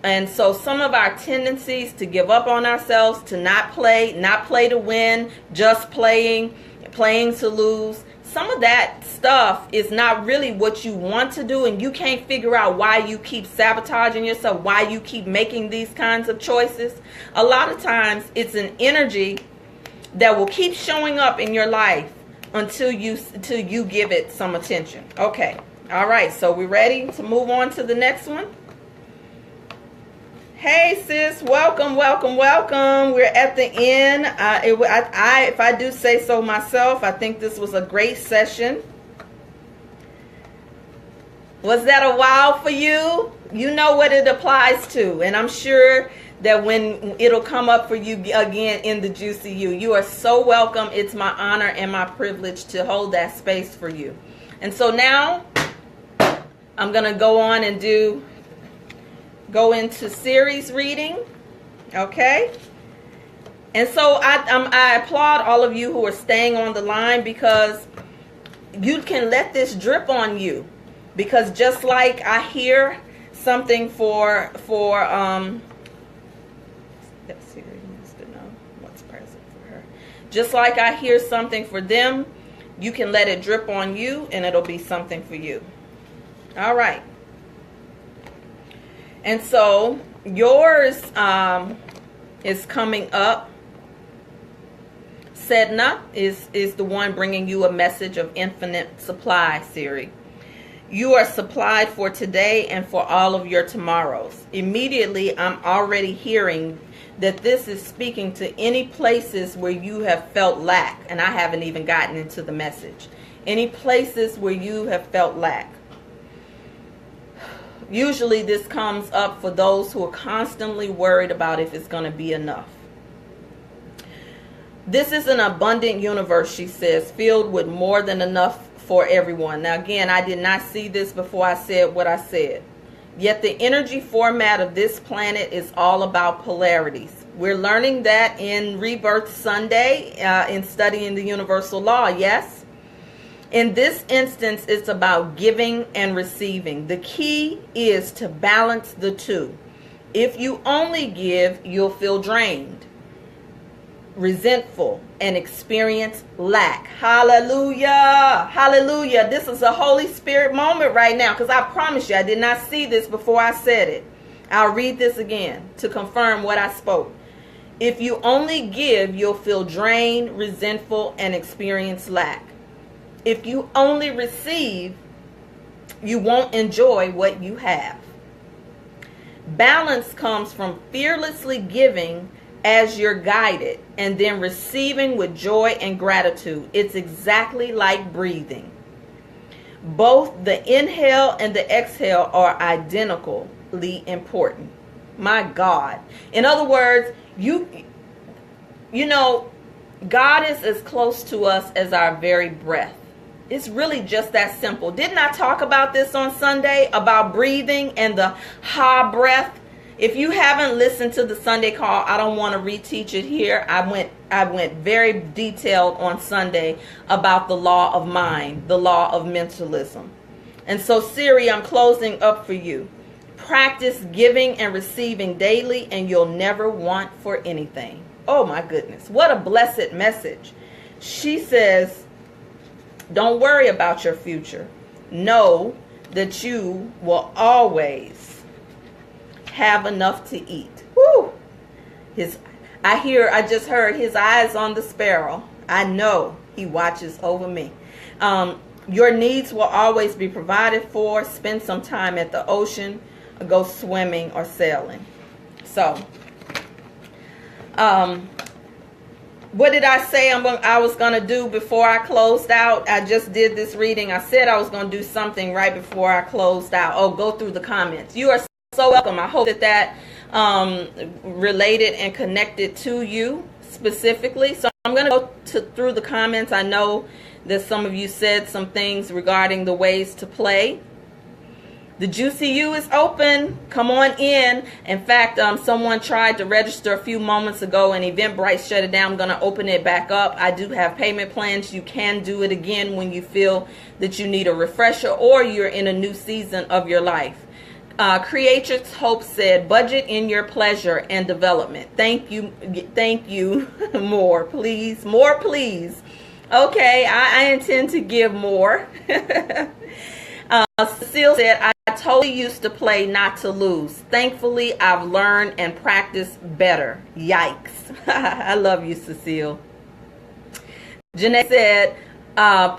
And so some of our tendencies to give up on ourselves, to not play to win, just playing to lose. Some of that stuff is not really what you want to do, and you can't figure out why you keep sabotaging yourself, why you keep making these kinds of choices. A lot of times it's an energy that will keep showing up in your life until you give it some attention. Okay. All right, so we ready to move on to the next one? Hey, sis, welcome. We're at the end. If I do say so myself, I think this was a great session. Was that a wow for you? You know what it applies to, and I'm sure that when it'll come up for you again in the Juicy U. You are so welcome. It's my honor and my privilege to hold that space for you. And so now I'm going to go on and go into series reading. Okay? And so I applaud all of you who are staying on the line, because you can let this drip on you. Because just like I hear something for that Siri needs to know what's present for her. Just like I hear something for them, you can let it drip on you and it'll be something for you. All right. And so yours is coming up. Sedna is the one bringing you a message of infinite supply, Siri. You are supplied for today and for all of your tomorrows. Immediately, I'm already hearing that this is speaking to any places where you have felt lack. And I haven't even gotten into the message. Any places where you have felt lack. Usually this comes up for those who are constantly worried about if it's going to be enough. This is an abundant universe, she says, filled with more than enough for everyone. Now, again, I did not see this before I said what I said. Yet the energy format of this planet is all about polarities. We're learning that in Rebirth Sunday in studying the universal law, yes? In this instance, it's about giving and receiving. The key is to balance the two. If you only give, you'll feel drained, resentful, and experience lack. Hallelujah. Hallelujah. This is a Holy Spirit moment right now, because I promise you I did not see this before I said it. I'll read this again to confirm what I spoke. If you only give, you'll feel drained, resentful, and experience lack. If you only receive, you won't enjoy what you have. Balance comes from fearlessly giving as you're guided, and then receiving with joy and gratitude. It's exactly like breathing. Both the inhale and the exhale are identically important. My God. In other words, you know, God is as close to us as our very breath. It's really just that simple. Didn't I talk about this on Sunday, about breathing and the ha breath? If you haven't listened to the Sunday call, I don't want to reteach it here. I went very detailed on Sunday about the law of mind, the law of mentalism. And so, Siri, I'm closing up for you. Practice giving and receiving daily, and you'll never want for anything. Oh my goodness, what a blessed message. She says, don't worry about your future. Know that you will always have enough to eat. Woo! I just heard his eyes on the sparrow. I know he watches over me. Your needs will always be provided for. Spend some time at the ocean, go swimming or sailing. So, what did I say I was going to do before I closed out? I just did this reading. I said I was going to do something right before I closed out. Oh, go through the comments. You are so welcome. I hope that related and connected to you specifically. So I'm going to go through the comments. I know that some of you said some things regarding the ways to play. The Juicy U is open. Come on in. In fact, someone tried to register a few moments ago and Eventbrite shut it down. I'm going to open it back up. I do have payment plans. You can do it again when you feel that you need a refresher or you're in a new season of your life. Creatrix Hope said, budget in your pleasure and development. Thank you. More, please. More, please. Okay, I intend to give more. Cecile said, I totally used to play not to lose. Thankfully, I've learned and practiced better. Yikes. I love you, Cecile. Janae said,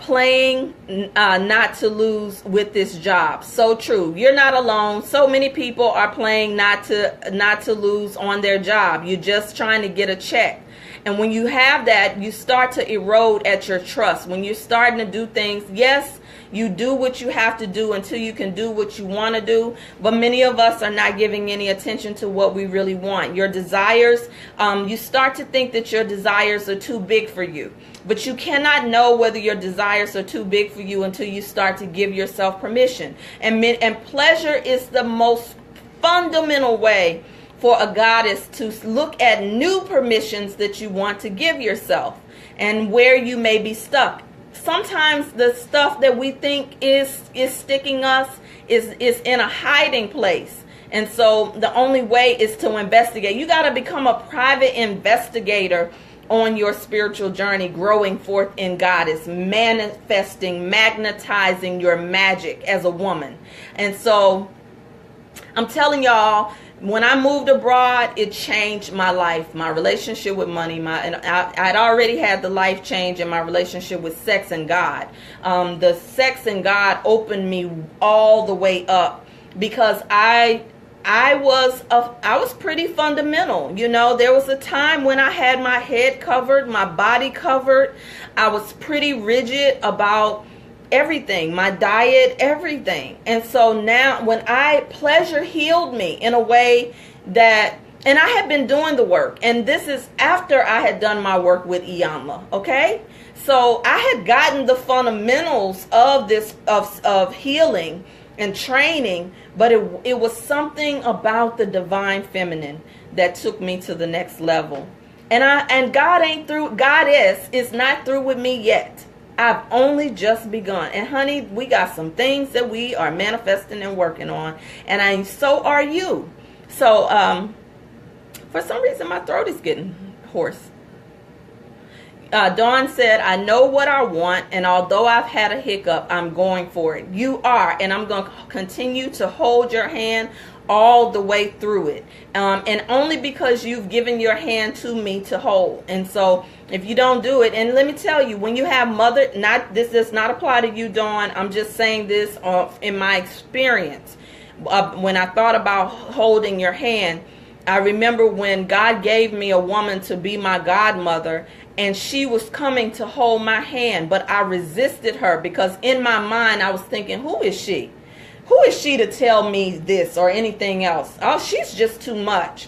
playing not to lose with this job. So true. You're not alone. So many people are playing not to lose on their job. You're just trying to get a check. And when you have that, you start to erode at your trust. When you're starting to do things, yes, you do what you have to do until you can do what you want to do. But many of us are not giving any attention to what we really want. Your desires, you start to think that your desires are too big for you. But you cannot know whether your desires are too big for you until you start to give yourself permission. And pleasure is the most fundamental way for a goddess to look at new permissions that you want to give yourself and where you may be stuck. sometimes the stuff that we think is sticking us is in a hiding place. And so the only way is to investigate. You got to become a private investigator on your spiritual journey. Growing forth in God is manifesting, magnetizing your magic as a woman. And so I'm telling y'all, when I moved abroad, it changed my life, my relationship with money. I'd already had the life change in my relationship with sex and God. The sex and God opened me all the way up, because I was pretty fundamental. You know, there was a time when I had my head covered, my body covered. I was pretty rigid about everything, my diet, everything. And so now when pleasure healed me in a way that, and I had been doing the work, and this is after I had done my work with Iyanla, okay? So I had gotten the fundamentals of this, of healing and training, but it was something about the divine feminine that took me to the next level. And God ain't through. God is not through with me yet. I've only just begun. And honey, we got some things that we are manifesting and working on, and so are you. So for some reason my throat is getting hoarse. Dawn said, I know what I want, and although I've had a hiccup, I'm going for it. You are, and I'm going to continue to hold your hand all the way through it. And only because you've given your hand to me to hold. And so if you don't do it, and let me tell you, when you have this does not apply to you, Dawn. I'm just saying this in my experience. When I thought about holding your hand, I remember when God gave me a woman to be my godmother, and she was coming to hold my hand, but I resisted her because in my mind I was thinking, who is she? Who is she to tell me this or anything else? Oh, she's just too much.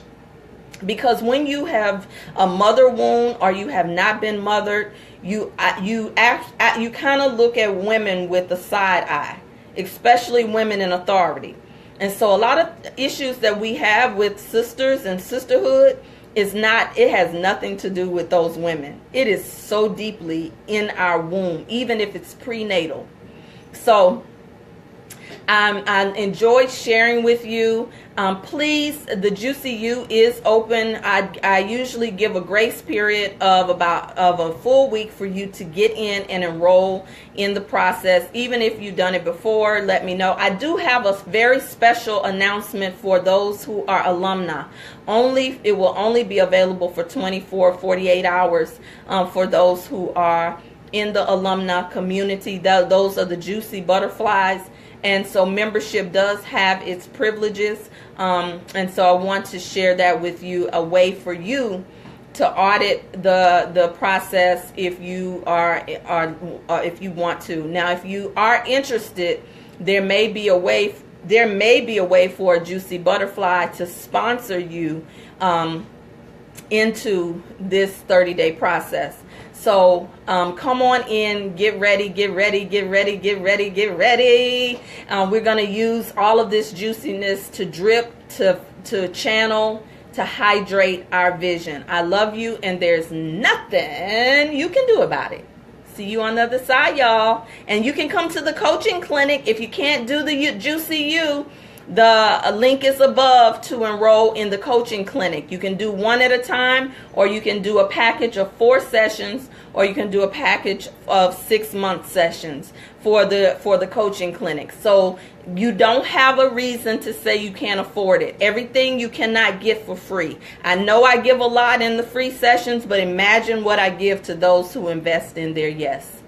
Because when you have a mother wound or you have not been mothered, you kind of look at women with a side eye, especially women in authority. And so a lot of issues that we have with sisters and sisterhood it has nothing to do with those women. It is so deeply in our womb, even if it's prenatal. So I enjoyed sharing with you. Please, the Juicy You is open. I usually give a grace period of a full week for you to get in and enroll in the process. Even if you've done it before, let me know. I do have a very special announcement for those who are alumni. It will only be available for 48 hours for those who are in the alumni community. Those are the Juicy Butterflies. And so membership does have its privileges. And so I want to share that with you, a way for you to audit the process if you if you want to. Now, if you are interested, there may be a way for a Juicy Butterfly to sponsor you into this 30-day process. So come on in, get ready. We're going to use all of this juiciness to drip, to channel, to hydrate our vision. I love you, and there's nothing you can do about it. See you on the other side, y'all. And you can come to the coaching clinic. If you can't do the Juicy You, the link is above to enroll in the coaching clinic. You can do one at a time, or you can do a package of 4 sessions, or you can do a package of 6-month sessions for the coaching clinic. So you don't have a reason to say you can't afford it. Everything you cannot get for free. I know I give a lot in the free sessions, but imagine what I give to those who invest in their yes.